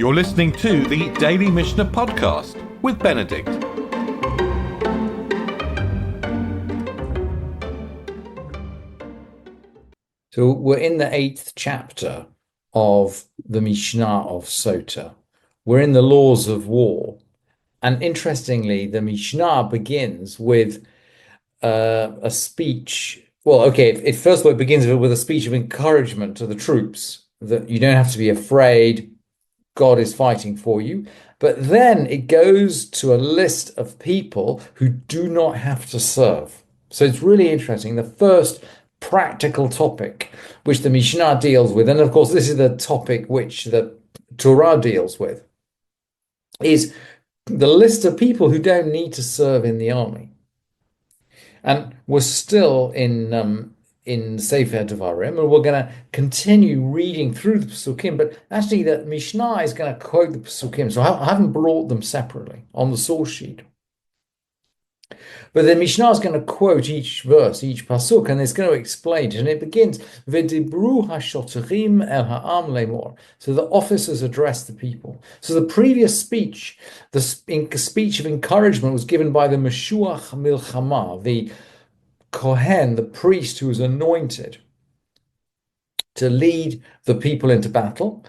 You're listening to the Daily Mishnah Podcast with Benedict. So we're in the 8th chapter of the Mishnah of Sotah. We're in the laws of war. And interestingly, the Mishnah begins with a speech. Well, okay, first of all, it begins with a speech of encouragement to the troops that you don't have to be afraid. God is fighting for you. But then it goes to a list of people who do not have to serve. So it's really interesting. The first practical topic which the Mishnah deals with, and of course this is the topic which the Torah deals with, is the list of people who don't need to serve in the army. And we're still in Sefer Devarim, and we're going to continue reading through the Pesukim, but actually the Mishnah is going to quote the Pesukim, so I haven't brought them separately on the source sheet. But the Mishnah is going to quote each verse, each pasuk, and it's going to explain it. And it begins, V'dibru hashotrim el ha'am lemor. So the officers address the people. So the previous speech, the speech of encouragement, was given by the Meshuach Milchama, the Kohen, the priest who was anointed to lead the people into battle.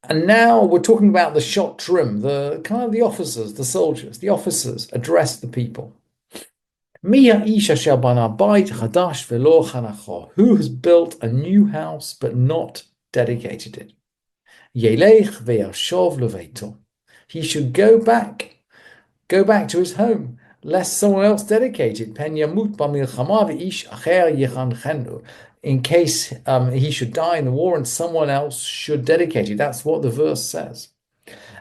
And now we're talking about the shotrim, the kind of the officers, the soldiers. The officers address the people. Who has built a new house but not dedicated it? He should go back to his home, lest someone else dedicate it. In case he should die in the war and someone else should dedicate it. That's what the verse says.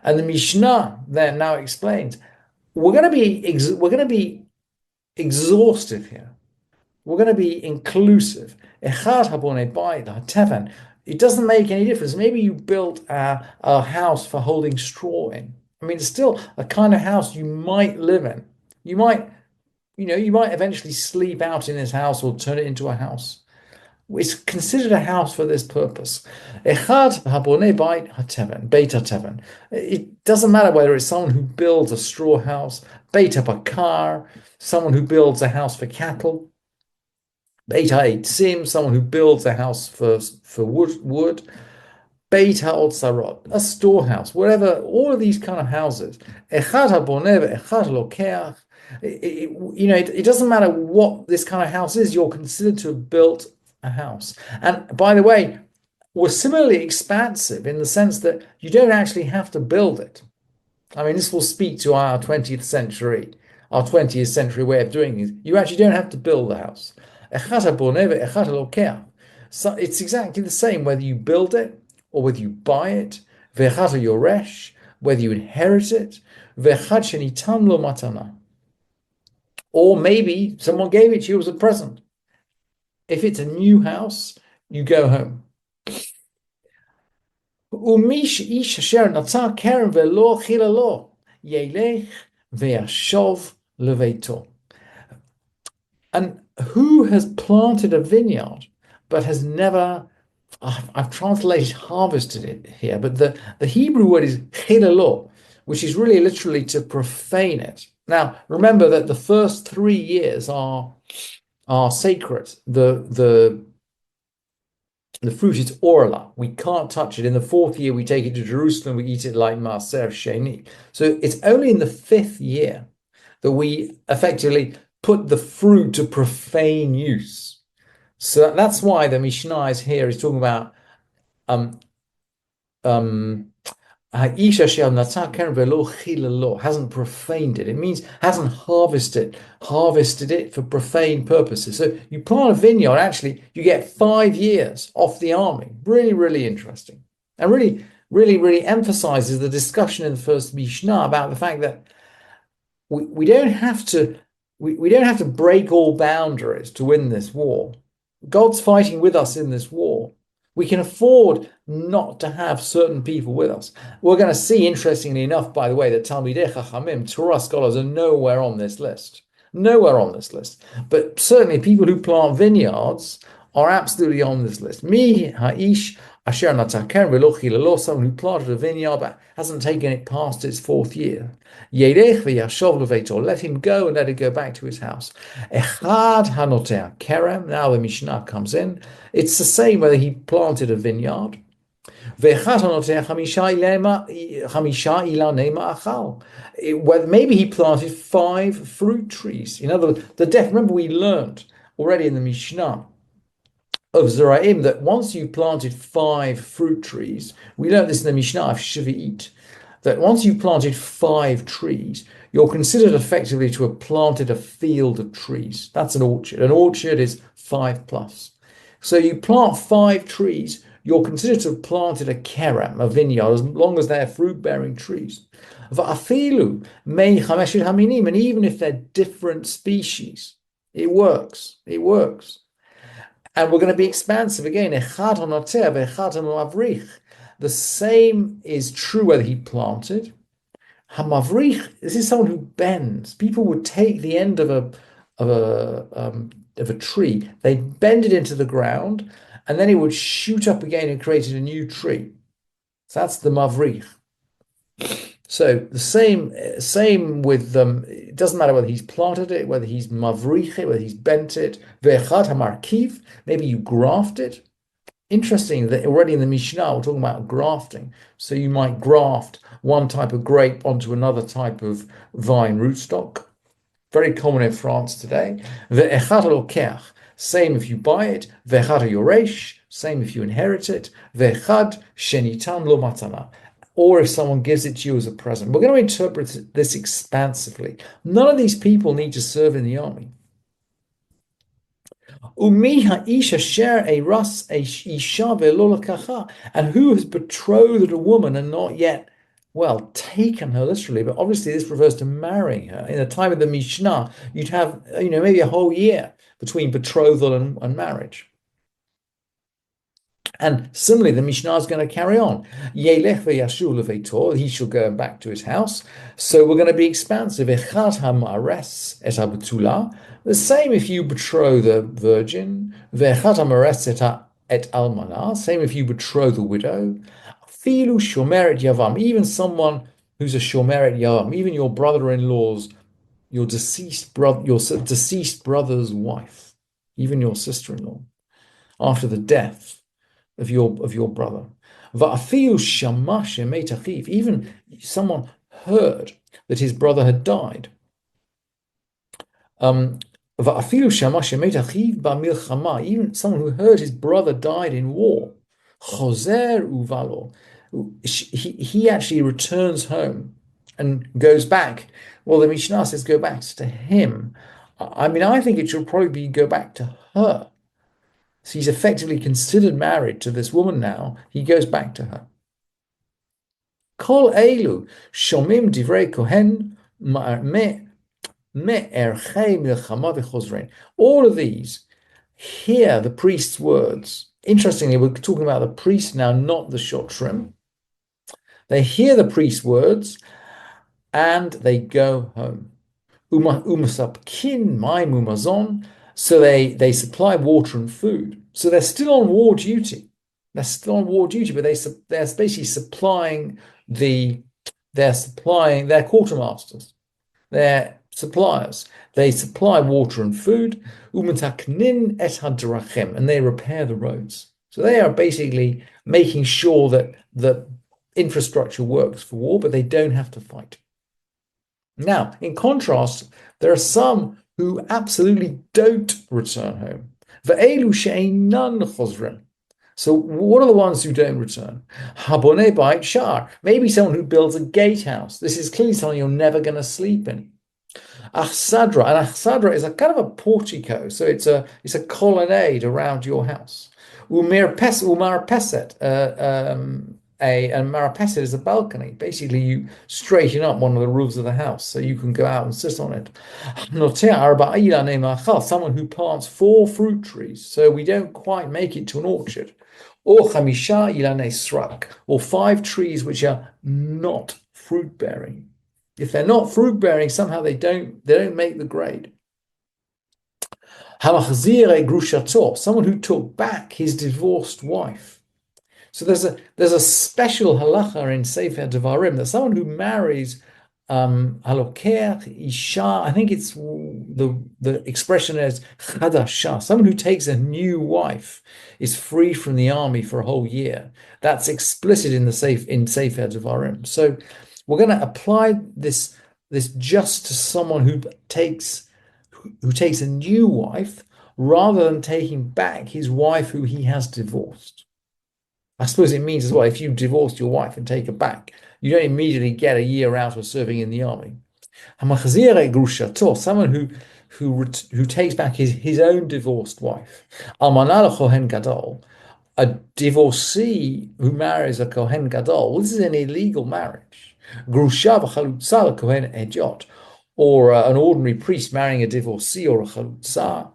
And the Mishnah then now explains, we're going to be exhaustive here. We're going to be inclusive. It doesn't make any difference. Maybe you built a house for holding straw in. I mean, it's still a kind of house you might live in. You might eventually sleep out in this house or turn it into a house. It's considered a house for this purpose. It doesn't matter whether it's someone who builds a straw house, beit bakar, someone who builds a house for cattle, beit ha'etzim, someone who builds a house for wood, beit ha'otzarot, a storehouse, whatever, all of these kind of houses. It doesn't matter what this kind of house is, you're considered to have built a house. And by the way, we're similarly expansive in the sense that you don't actually have to build it. I mean, this will speak to our 20th century way of doing things. You actually don't have to build the house. So it's exactly the same whether you build it or whether you buy it, whether you inherit it, or maybe someone gave it to you as a present. If it's a new house, you go home. And who has planted a vineyard but has never, I've translated harvested it here, but the Hebrew word is chilalo, which is really literally to profane it. Now, remember that the first 3 years are sacred. The fruit is orla. We can't touch it. In the 4th year, we take it to Jerusalem. We eat it like Maaser Sheni. So it's only in the 5th year that we effectively put the fruit to profane use. So that's why the Mishnah is here. Is talking about hasn't profaned it. It means hasn't harvested it for profane purposes. So you plant a vineyard, actually, you get 5 years off the army. Really, really interesting. And really, really, really emphasizes the discussion in the first Mishnah about the fact that we don't have to break all boundaries to win this war. God's fighting with us in this war. We can afford not to have certain people with us. We're going to see, interestingly enough, by the way, that Talmidei Chachamim, Torah scholars, are nowhere on this list. Nowhere on this list. But certainly people who plant vineyards are absolutely on this list. Mi ha'ish Asher nataker v'lo chilalo, someone who planted a vineyard but hasn't taken it past its fourth year. Yelech v'yashov leveito, let him go and let it go back to his house. Echad hanotea kerem, now the Mishnah comes in. It's the same whether he planted a vineyard. Ve'echad hanotea chamisha ilanei ma'achal. Maybe he planted 5 fruit trees. In other words, remember we learned already in the Mishnah of Zeraim that once you planted 5 fruit trees, we learned this in the Mishnah of Shavuot, that once you planted 5 trees, you're considered effectively to have planted a field of trees. That's an orchard. An orchard is 5 plus. So you plant 5 trees, you're considered to have planted a kerem, a vineyard, as long as they're fruit-bearing trees. And even if they're different species, it works. It works. And we're going to be expansive again. The same is true whether he planted. Hamavrich, this is someone who bends. People would take the end of a tree, they'd bend it into the ground, and then it would shoot up again and create a new tree. So that's the mavrich. So the same with it doesn't matter whether he's planted it, whether he's mavrich it, whether he's bent it. Ve'echad hamarkiv, maybe you graft it. Interesting that already in the Mishnah we're talking about grafting. So you might graft one type of grape onto another type of vine rootstock. Very common in France today. Ve'echad halokeach, same if you buy it. Ve'echad yoresh, same if you inherit it. Ve'echad shenitan lo matana, or if someone gives it to you as a present. We're going to interpret this expansively. None of these people need to serve in the army. And who has betrothed a woman and not yet, well, taken her literally, but obviously this refers to marrying her. In the time of the Mishnah, you'd have, maybe a whole year between betrothal and marriage. And similarly, the Mishnah is going to carry on. Yelech v'yashuv leveito, he shall go back to his house. So we're going to be expansive. Echad hamares et habetula, the same if you betroth the virgin. Ve'echad hamares et almana, same if you betroth the widow. Filu shomeret yavam, even someone who's a shomeret yavam, even your brother-in-law's, your deceased brother's wife, even your sister-in-law, after the death of your brother. Even someone heard that his brother had died. Even someone who heard his brother died in war. He actually returns home and goes back. Well, the Mishnah says go back to him. I think it should probably go back to her. So he's effectively considered married to this woman now. He goes back to her. Kol elu shomim divrei kohen me'erchei milchama v'chozrein. All of these hear the priest's words. Interestingly, we're talking about the priest now, not the shotrim. They hear the priest's words and they go home. Umasapkin my mumazon. So they supply water and food. So they're still on war duty. They're still on war duty, but they're basically supplying their quartermasters, their suppliers. They supply water and food. Umataknin et hadrachem, and they repair the roads. So they are basically making sure that the infrastructure works for war, but they don't have to fight. Now, in contrast, there are some who absolutely don't return home. Ve'elu she'einan chozrim. So what are the ones who don't return? Habonei bait shar. Maybe someone who builds a gatehouse. This is clearly something you're never going to sleep in. Achsadra. And achsadra is a kind of a portico. So it's a colonnade around your house. Umarpeset. A marapeset is a balcony. Basically, you straighten up one of the roofs of the house so you can go out and sit on it. Someone who plants 4 fruit trees, so we don't quite make it to an orchard. Or 5 trees which are not fruit bearing. If they're not fruit bearing, somehow they don't make the grade. Someone who took back his divorced wife. So there's a special halacha in Sefer Devarim that someone who marries halokech isha, I think it's the expression is chadasha, someone who takes a new wife is free from the army for a whole year. That's explicit in Sefer Devarim. So we're going to apply this just to someone who takes a new wife rather than taking back his wife who he has divorced. I suppose it means as well, if you divorced your wife and take her back, you don't immediately get a year out of serving in the army. Someone who takes back his own divorced wife. A divorcee who marries a Kohen Gadol, well, this is an illegal marriage. Or an ordinary priest marrying a divorcee or a chalutza.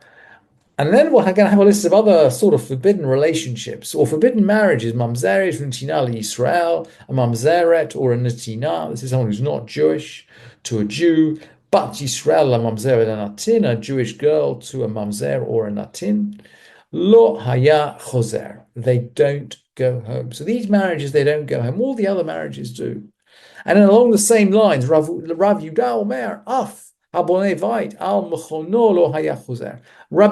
And then we're going to have a list of other sort of forbidden relationships or forbidden marriages. Mamzeret, Netina Yisrael, a mamzeret or a netina. This is someone who's not Jewish to a Jew. But Yisrael, a mamzeret and natin, a Jewish girl to a mamzer or a natin. Lo haya choser. They don't go home. So these marriages, they don't go home. All the other marriages do. And then along the same lines, Rav Yudah Omer, af. Rabbi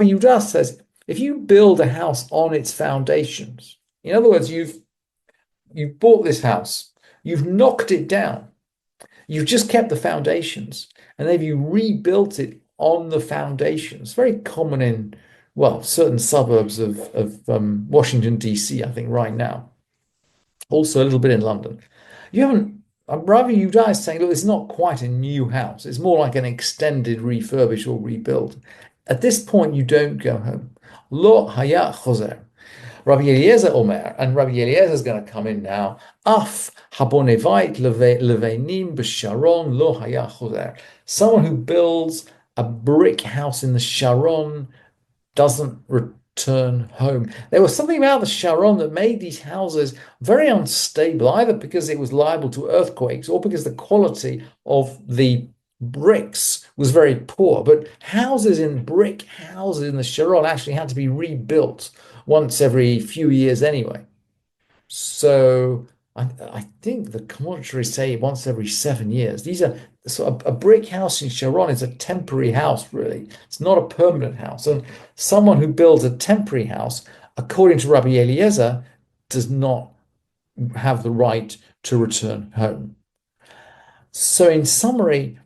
Yudah says, if you build a house on its foundations, in other words, you've bought this house, you've knocked it down, you've just kept the foundations, and then you rebuilt it on the foundations. Very common in, well, certain suburbs of Washington, D.C., I think, right now. Also a little bit in London. You haven't. Rabbi Yudah is saying, look, it's not quite a new house. It's more like an extended refurbish or rebuild. At this point, you don't go home. Lo haya choser. Rabbi Eliezer Omer, and Rabbi Eliezer is going to come in now. Af habonevait levenim b'Sharon lo haya choser. Someone who builds a brick house in the Sharon doesn't return home. There was something about the Sharon that made these houses very unstable, either because it was liable to earthquakes or because the quality of the bricks was very poor. But brick houses in the Sharon actually had to be rebuilt once every few years anyway. So I think the commentaries say once every 7 years. A brick house in Sharon is a temporary house, really. It's not a permanent house. And someone who builds a temporary house, according to Rabbi Eliezer, does not have the right to return home. So in summary,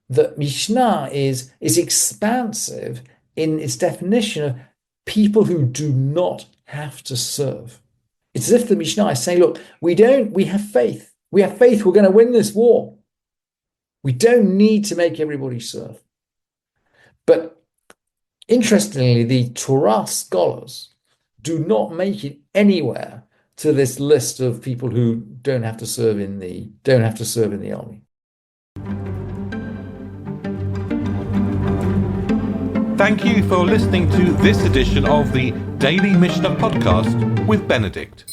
the Mishnah is expansive in its definition of people who do not have to serve. It's as if the Mishnah is saying, look, we have faith. We have faith we're going to win this war. We don't need to make everybody serve. But interestingly, the Torah scholars do not make it anywhere to this list of people who don't have to serve in the army. Thank you for listening to this edition of the Daily Mishnah Podcast with Benedict.